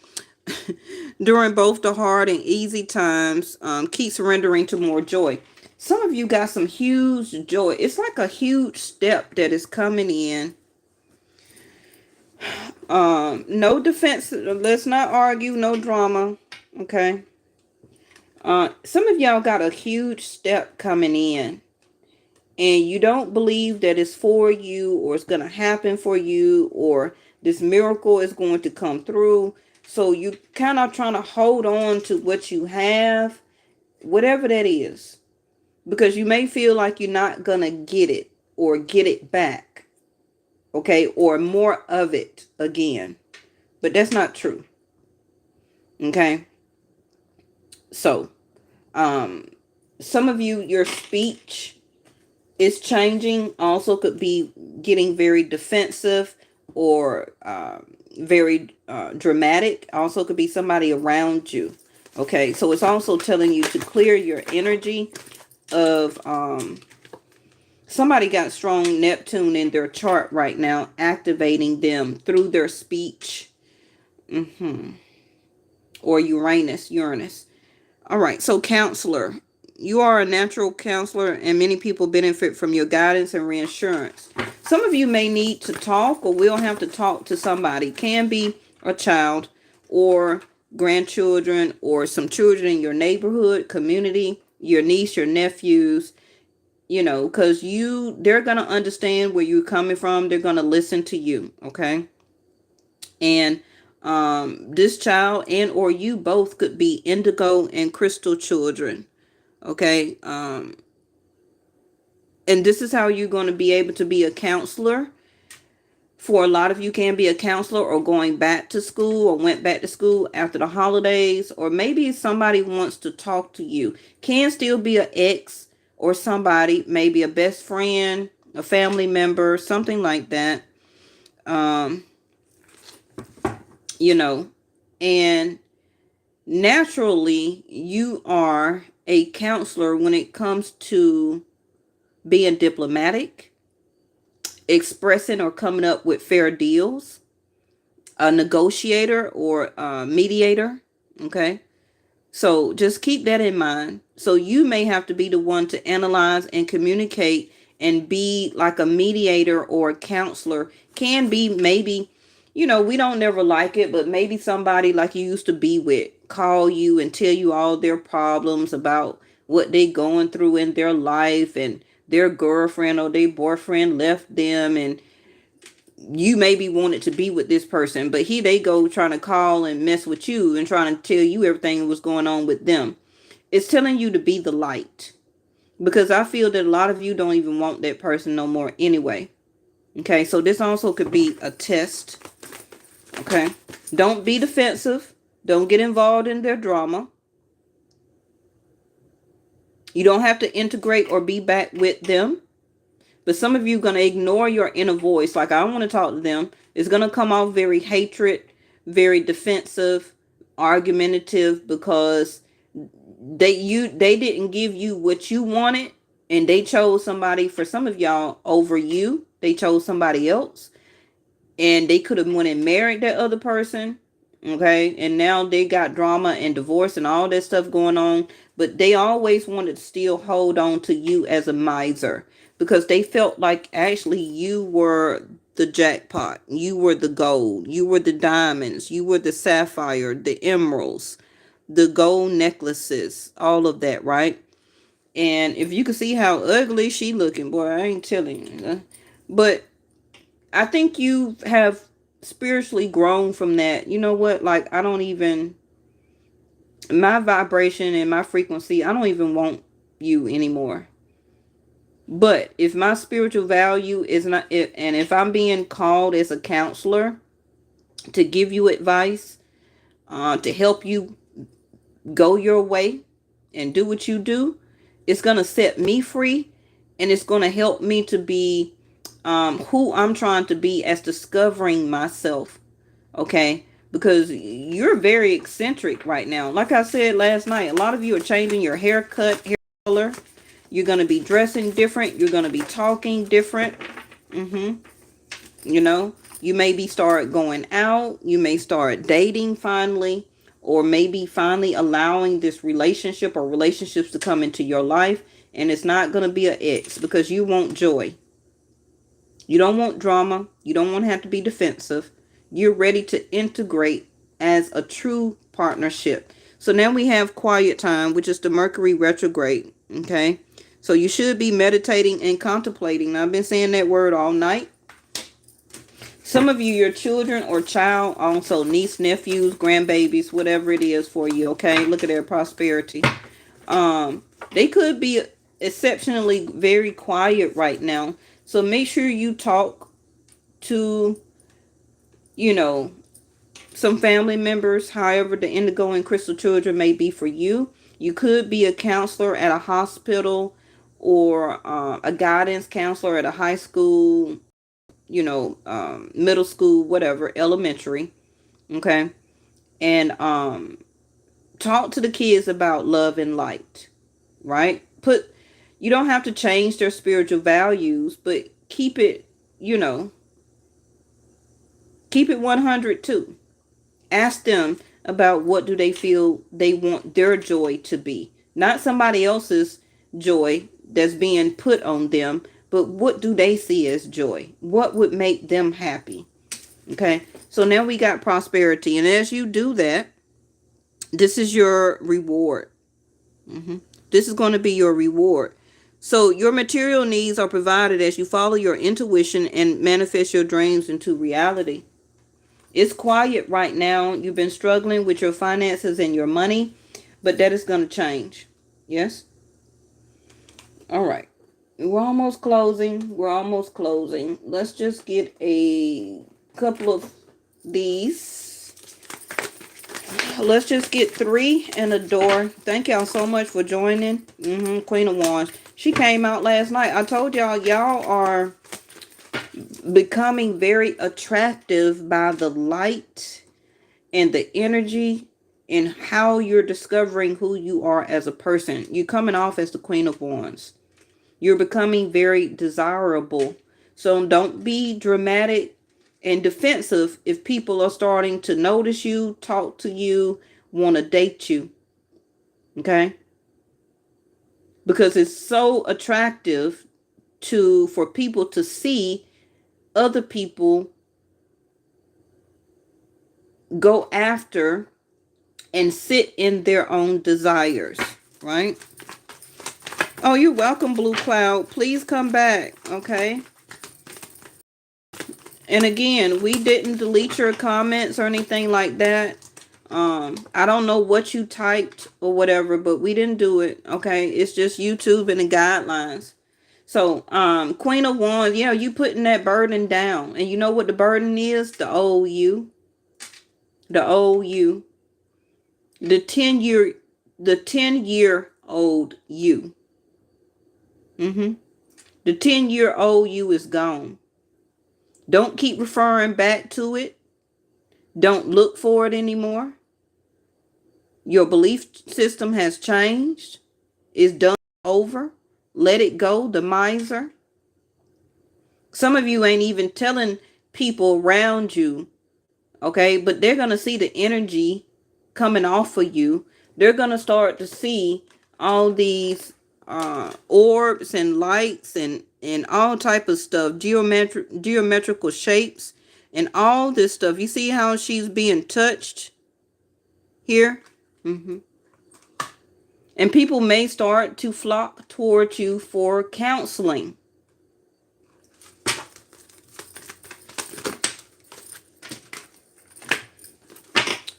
during both the hard and easy times. Keep surrendering to more joy. Some of you got some huge joy. It's like a huge step that is coming in. No defense. Let's not argue. No drama. Okay. Some of y'all got a huge step coming in, and you don't believe that it's for you, or it's going to happen for you, or this miracle is going to come through. So you kind of trying to hold on to what you have, whatever that is, because you may feel like you're not going to get it or get it back. Okay. Or more of it again, but that's not true. Okay. So, some of you, your speech is changing. Also could be getting very defensive or very dramatic. Also could be somebody around you. Okay, so it's also telling you to clear your energy of somebody got strong Neptune in their chart right now, activating them through their speech. Or Uranus. All right, so counselor. You are a natural counselor, and many people benefit from your guidance and reassurance. Some of you may need to talk, or will have to talk to somebody. Can be a child, or grandchildren, or some children in your neighborhood, community, your niece, your nephews. Because they're going to understand where you're coming from. They're going to listen to you, okay? And this child and or you both could be indigo and crystal children. Okay. And this is how you're going to be able to be a counselor. For a lot of you, can be a counselor or going back to school or went back to school after the holidays, or maybe somebody wants to talk to you. Can still be an ex or somebody, maybe a best friend, a family member, something like that. And naturally you are a counselor when it comes to being diplomatic, expressing or coming up with fair deals, a negotiator or a mediator. Okay. So just keep that in mind. So you may have to be the one to analyze and communicate and be like a mediator or a counselor. Can be maybe, we don't never like it, but maybe somebody like you used to be with call you and tell you all their problems about what they going through in their life, and their girlfriend or their boyfriend left them, and you maybe wanted to be with this person, but here they go trying to call and mess with you and trying to tell you everything was going on with them. It's telling you to be the light, because I feel that a lot of you don't even want that person no more anyway. Okay, so this also could be a test. Okay, don't be defensive. Don't get involved in their drama. You don't have to integrate or be back with them. But some of you are going to ignore your inner voice. Like, I don't want to talk to them. It's going to come off very hatred, very defensive, argumentative, because they didn't give you what you wanted, and they chose somebody, for some of y'all, over you. They chose somebody else, and they could have went and married that other person. Okay, and now they got drama and divorce and all that stuff going on, but they always wanted to still hold on to you as a miser, because they felt like actually you were the jackpot, you were the gold, you were the diamonds, you were the sapphire, the emeralds, the gold necklaces, all of that, right? And if you can see how ugly she looking, boy, I ain't telling you. But I think you have spiritually grown from that. You know what? Like, I don't even, my vibration and my frequency, I don't even want you anymore. But if my spiritual value is not, and if I'm being called as a counselor to give you advice, to help you go your way and do what you do, it's going to set me free, and it's going to help me to be who I'm trying to be as discovering myself. Okay. because you're very eccentric right now. Like I said last night, a lot of you are changing your haircut, hair color. You're going to be dressing different. You're going to be talking different. You know, you maybe start going out. You may start dating finally, or maybe finally allowing this relationship or relationships to come into your life. And it's not going to be an ex, because you want joy. You don't want drama. You don't want to have to be defensive. You're ready to integrate as a true partnership. So now we have quiet time, which is the Mercury retrograde. Okay. So you should be meditating and contemplating. Now, I've been saying that word all night. Some of you, your children or child, also niece, nephews, grandbabies, whatever it is for you. Okay. Look at their prosperity. They could be exceptionally very quiet right now. So make sure you talk to, you know, some family members, however the indigo and crystal children may be for you. You could be a counselor at a hospital, or a guidance counselor at a high school, middle school, whatever, elementary. Okay. And talk to the kids about love and light, right? You don't have to change their spiritual values, but keep it, keep it 100 too. Ask them about what do they feel they want their joy to be. Not somebody else's joy that's being put on them, but what do they see as joy? What would make them happy? Okay, so now we got prosperity. And as you do that, this is your reward. This is going to be your reward. So your material needs are provided as you follow your intuition and manifest your dreams into reality. It's quiet right now. You've been struggling with your finances and your money, but that is going to change. Yes? All right. We're almost closing. We're almost closing. Let's just get a couple of these. Let's just get 3 and a door. Thank y'all so much for joining. Queen of Wands. She came out last night. I told y'all are becoming very attractive by the light and the energy and how you're discovering who you are as a person. You're coming off as the Queen of Wands. You're becoming very desirable. So don't be dramatic and defensive if people are starting to notice you, talk to you, want to date you. Okay? Because it's so attractive for people to see other people go after and sit in their own desires, right? Oh, you're welcome, Blue Cloud. Please come back, okay? And again, we didn't delete your comments or anything like that. I don't know what you typed or whatever, but we didn't do it, okay? It's just YouTube and the guidelines. So, Queen of Wands, yeah, you putting that burden down. And you know what the burden is? The old you. The old you. The 10-year-old you. The 10-year-old you is gone. Don't keep referring back to it. Don't look for it anymore. Your belief system has changed. It's done over. Let it go, the miser. Some of you ain't even telling people around you, okay? But they're going to see the energy coming off of you. They're going to start to see all these orbs and lights and all type of stuff, geometrical shapes and all this stuff. You see how she's being touched here? And people may start to flock towards you for counseling.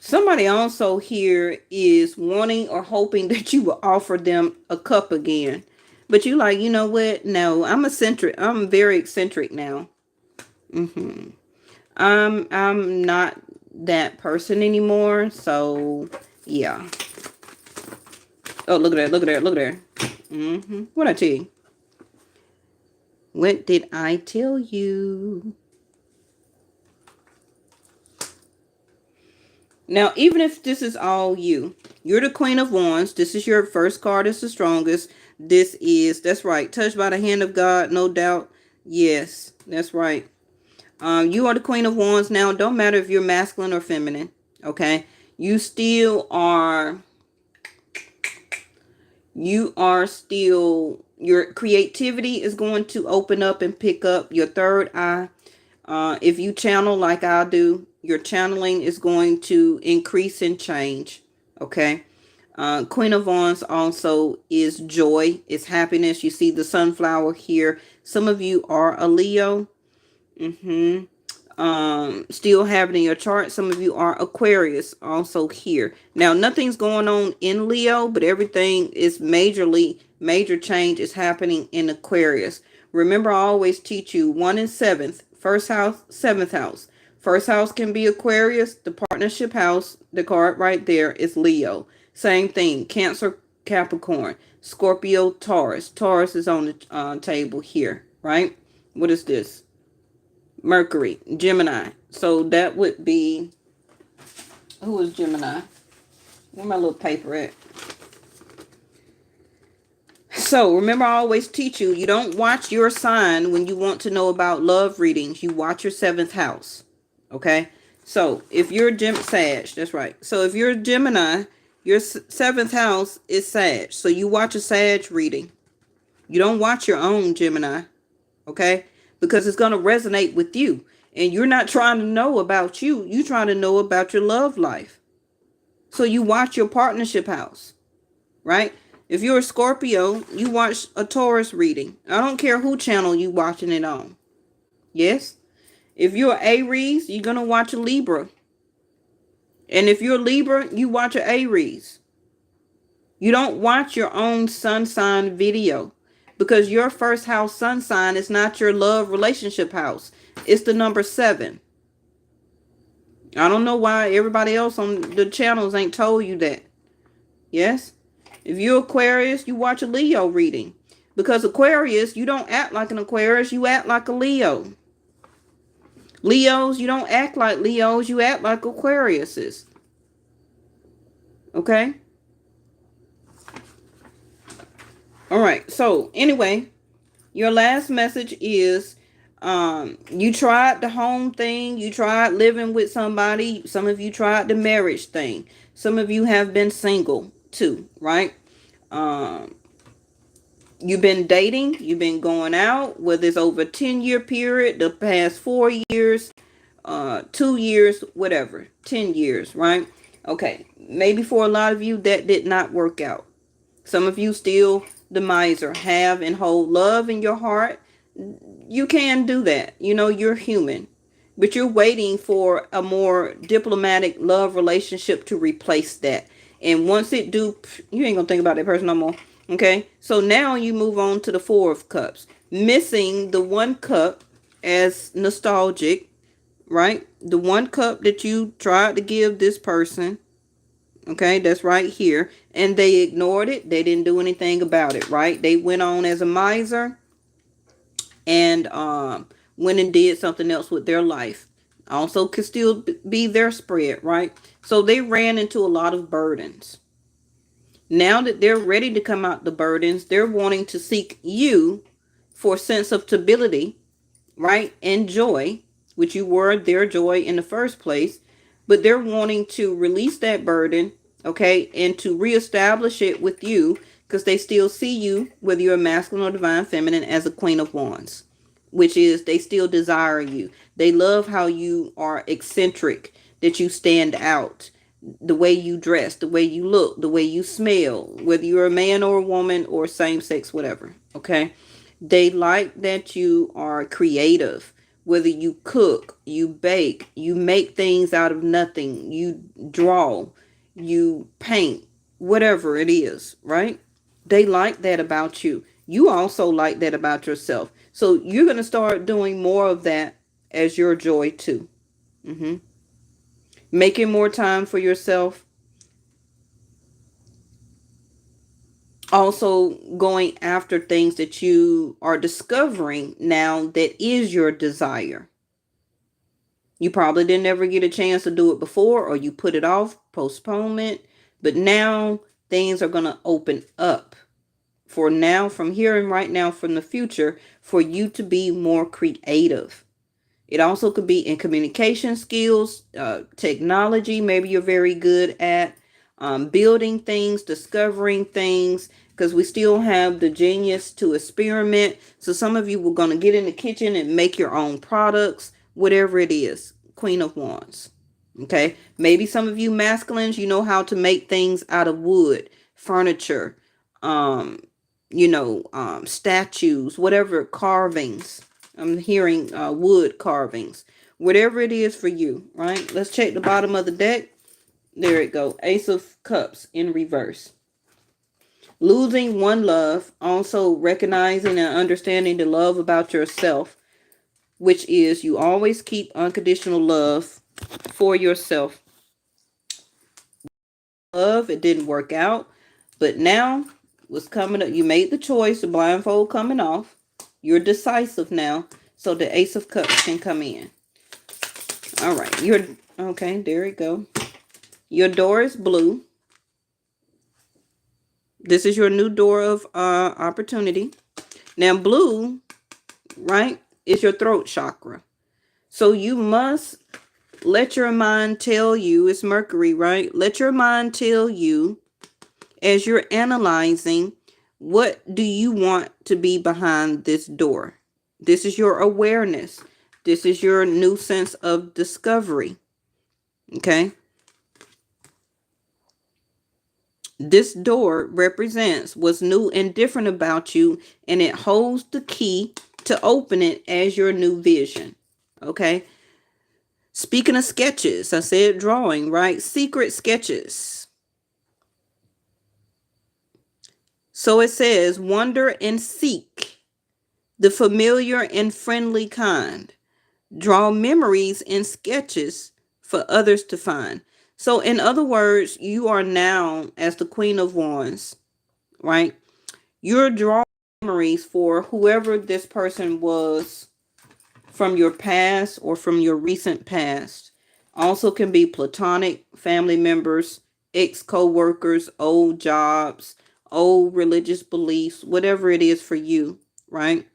Somebody also here is wanting or hoping that you will offer them a cup again. But you like, you know what? No, I'm eccentric. I'm very eccentric now. I'm not that person anymore. So, yeah. Oh, look at that. Look at that. Look at that. What I tell you? What did I tell you? Now, even if this is all you, you're the Queen of Wands. This is your first card. It's the strongest. That's right. Touched by the hand of God, no doubt. Yes, that's right. You are the Queen of Wands now. Don't matter if you're masculine or feminine. Okay. You still are, your creativity is going to open up and pick up your third eye. If you channel like I do, your channeling is going to increase and change. Okay. Queen of Wands also is joy, is happiness. You see the sunflower here. Some of you are a Leo. Still have it in your chart. Some of you are Aquarius also here. Now, nothing's going on in Leo, but everything is major change is happening in Aquarius. Remember, I always teach you 1 and 7th, first house, 7th house. First house can be Aquarius. The partnership house, the card right there, is Leo. Same thing, Cancer, Capricorn, Scorpio, Taurus. Taurus is on the table here, right? What is this? Mercury, Gemini. So that would be, who is Gemini? Where my little paper at? So remember, I always teach you, you don't watch your sign when you want to know about love readings. You watch your 7th house. Okay. So if you're Sag, that's right. So if you're Gemini, your 7th house is Sag. So you watch a Sag reading. You don't watch your own Gemini. Okay. Because it's going to resonate with you. And you're not trying to know about you. You're trying to know about your love life. So you watch your partnership house, right? If you're a Scorpio, you watch a Taurus reading. I don't care who channel you watching it on. Yes? If you're Aries, you're going to watch a Libra. And if you're Libra, you watch an Aries. You don't watch your own sun sign video. Because your first house sun sign is not your love relationship house. It's the number 7. I don't know why everybody else on the channels ain't told you that. Yes? If you're Aquarius, you watch a Leo reading. Because Aquarius, you don't act like an Aquarius, you act like a Leo. Leos, you don't act like Leos, you act like Aquariuses. Okay? Alright, so anyway, your last message is, you tried the home thing, you tried living with somebody, some of you tried the marriage thing, some of you have been single too, right? You've been dating, you've been going out, whether it's over a 10-year period, the past 4 years, 2 years, whatever, 10 years, right? Okay, maybe for a lot of you that did not work out. Some of you still, the miser, have and hold love in your heart. You can do that. You know, you're human. But you're waiting for a more diplomatic love relationship to replace that. And once it do, you ain't gonna think about that person no more. Okay? So now you move on to the 4 of Cups. Missing the 1 cup as nostalgic, right? The 1 cup that you tried to give this person. Okay, that's right here. And they ignored it. They didn't do anything about it, right? They went on as a miser and went and did something else with their life. Also could still be their spread, right? So they ran into a lot of burdens. Now that they're ready to come out the burdens, they're wanting to seek you for a sense of stability, right? And joy, which you were their joy in the first place. But they're wanting to release that burden, okay, and to reestablish it with you because they still see you, whether you're a masculine or divine feminine, as a Queen of Wands, which is they still desire you. They love how you are eccentric, that you stand out, the way you dress, the way you look, the way you smell, whether you're a man or a woman or same sex, whatever, okay? They like that you are creative. Whether you cook, you bake, you make things out of nothing, you draw, you paint, whatever it is, right? They like that about you. You also like that about yourself. So you're going to start doing more of that as your joy too. Making more time for yourself. Also going after things that you are discovering now that is your desire. You probably didn't ever get a chance to do it before, or you put it off, postponement. But now things are going to open up for now, from here and right now, from the future, for you to be more creative. It also could be in communication skills, technology. Maybe you're very good at building things, discovering things, because we still have the genius to experiment. So some of you were going to get in the kitchen and make your own products, whatever it is. Queen of Wands. Okay. Maybe some of you masculines, you know how to make things out of wood, furniture, um, statues, whatever, carvings. I'm hearing wood carvings. Whatever it is for you, right? Let's check the bottom of the deck. There it go. Ace of Cups in reverse. Losing one love. Also recognizing and understanding the love about yourself, which is you always keep unconditional love for yourself. Love, it didn't work out. But now what's coming up, you made the choice, the blindfold coming off. You're decisive now. So the Ace of Cups can come in. All right. Okay. There you go. Your door is blue. This is your new door of opportunity. Now, blue, right, is your throat chakra. So you must let your mind tell you, it's Mercury, right? Let your mind tell you, as you're analyzing, what do you want to be behind this door? This is your awareness. This is your new sense of discovery. Okay. This door represents what's new and different about you, and it holds the key to open it as your new vision. Okay. Speaking of sketches, I said drawing, right? Secret sketches. So it says, wonder and seek the familiar and friendly kind. Draw memories and sketches for others to find. So in other words, you are now, as the Queen of Wands, right? You're drawing memories for whoever this person was from your past or from your recent past. Also can be platonic, family members, ex-co-workers, old jobs, old religious beliefs, whatever it is for you, right?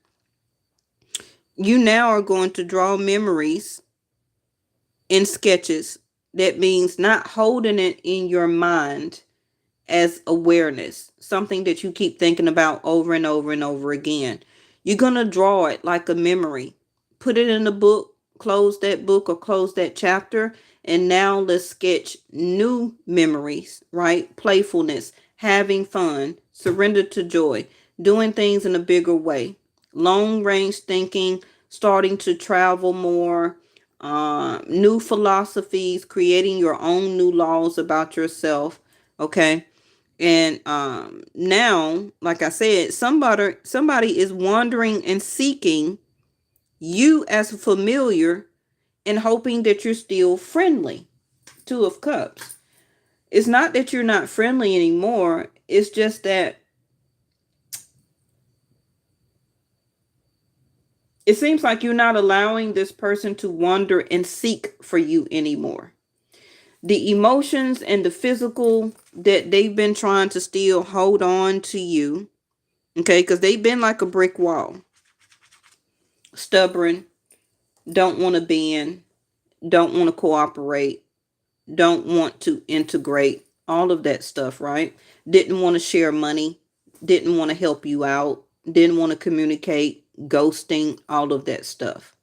You now are going to draw memories in sketches. That means not holding it in your mind as awareness, something that you keep thinking about over and over and over again. You're going to draw it like a memory. Put it in a book, close that book or close that chapter, and now let's sketch new memories, right? Playfulness, having fun, surrender to joy, doing things in a bigger way, long range thinking, starting to travel more, new philosophies, creating your own new laws about yourself. Okay. And now, like I said, somebody is wandering and seeking you as a familiar and hoping that you're still friendly. Two of Cups. It's not that you're not friendly anymore. It's just that it seems like you're not allowing this person to wander and seek for you anymore. The emotions and the physical that they've been trying to still hold on to you. Okay, because they've been like a brick wall. Stubborn, don't want to bend, don't want to cooperate, don't want to integrate, all of that stuff, right? Didn't want to share money, didn't want to help you out, didn't want to communicate, ghosting, all of that stuff.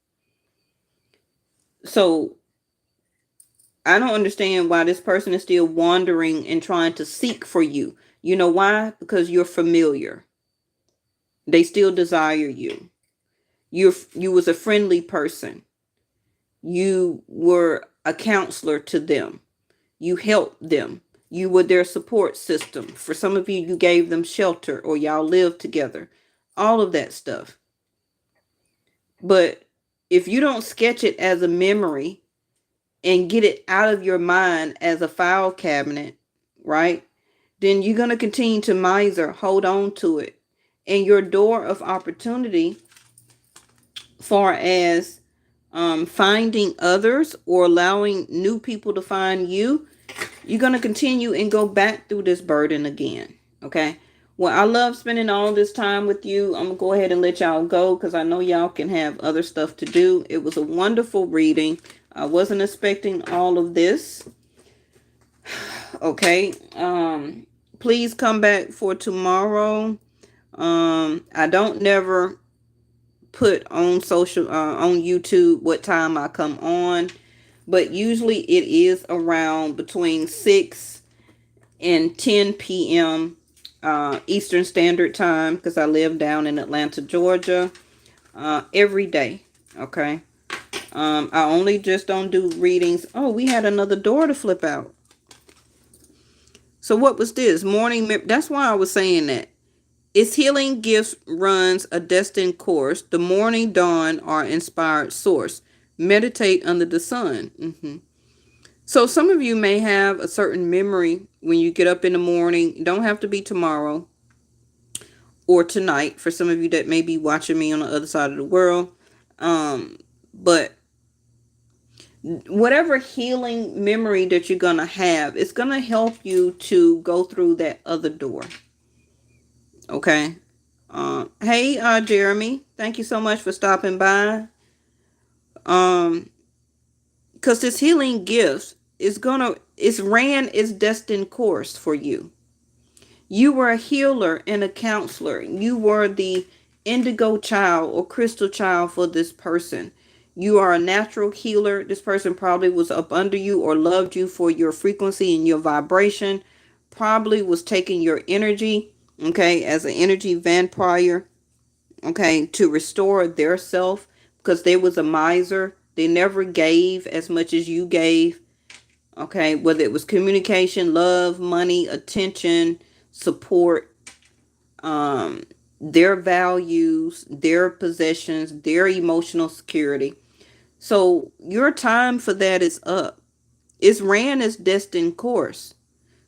So I don't understand why this person is still wandering and trying to seek for you. You know why? Because you're familiar. They still desire you. You was a friendly person. You were a counselor to them. You helped them. You were their support system. For some of you, you gave them shelter or y'all lived together. All of that stuff. But if you don't sketch it as a memory and get it out of your mind as a file cabinet, right? Then you're going to continue to miser, hold on to it. And your door of opportunity, far as finding others or allowing new people to find you, you're going to continue and go back through this burden again. Okay. Well, I love spending all this time with you. I'm going to go ahead and let y'all go because I know y'all can have other stuff to do. It was a wonderful reading. I wasn't expecting all of this. Okay. Please come back for tomorrow. I don't never put on on YouTube what time I come on, but usually it is around between 6 and 10 p.m. Eastern Standard Time because I live down in Atlanta, Georgia. Every day. Okay. I only just don't do readings. Oh, we had another door to flip out. So what was this? Morning. That's why I was saying that. Its healing gifts runs a destined course. The morning dawn are inspired source. Meditate under the sun. So some of you may have a certain memory when you get up in the morning. It don't have to be tomorrow or tonight for some of you that may be watching me on the other side of the world. But whatever healing memory that you're going to have, it's going to help you to go through that other door. Okay. Hey, Jeremy, thank you so much for stopping by. Because this healing gift it's ran its destined course for you. You were a healer and a counselor. You were the indigo child or crystal child for this person. You are a natural healer. This person probably was up under you or loved you for your frequency and your vibration. Probably was taking your energy, okay, as an energy vampire, okay, to restore their self because they was a miser. They never gave as much as you gave, okay, whether it was communication, love, money, attention, support, their values, their possessions, their emotional security. So your time for that is up. It's ran its destined course.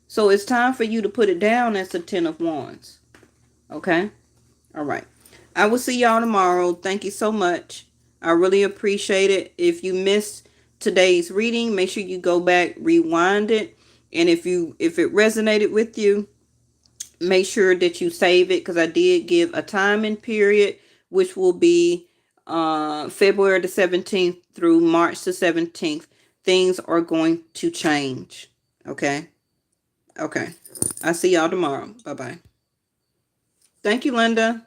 So it's time for you to put it down as the 10 of Wands. Okay? All right. I will see y'all tomorrow. Thank you so much. I really appreciate it. If you missed today's reading, make sure you go back, rewind it. And if it resonated with you, make sure that you save it because I did give a timing period, which will be February the 17th through March the 17th. Things are going to change. Okay? Okay. I'll see y'all tomorrow. Bye-bye. Thank you, Linda.